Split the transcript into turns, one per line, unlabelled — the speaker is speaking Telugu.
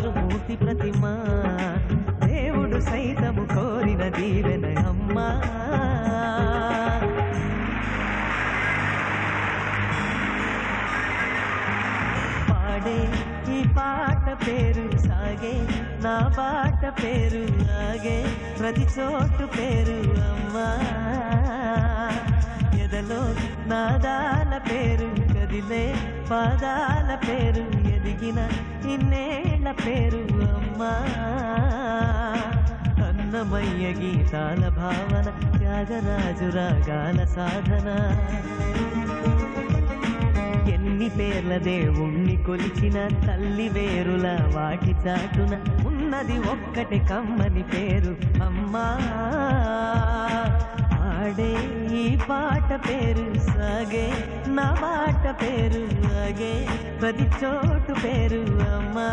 మాతృమూర్తి ప్రతిమ దేవుడు సైతము కోరిన దీవెన అమ్మా. పాడే ఈ పాట పేరు సాగే, నా బాట పేరు ఆగే, ప్రతి చోటు పేరు అమ్మా. ఎదలో నాదాల పేరు కదిలే పాదాల పేరు, ఎదిగిన ఇన్నేళ్ల పేరు అమ్మా. అన్నమయ్య గీతాల భావన, త్యాగరాజు రాగాల సాధన. ఎన్ని పేర్ల దేవుణ్ణి కొలిచిన తల్లి వేరుల వాటి చాటున ఉన్నది ఒక్కటి కమ్మని పేరు అమ్మా. ఆడే ఈ పాట పేరు సాగే, నా బాట పేరు ఆగే, ప్రతి చోటు పేరు అమ్మా.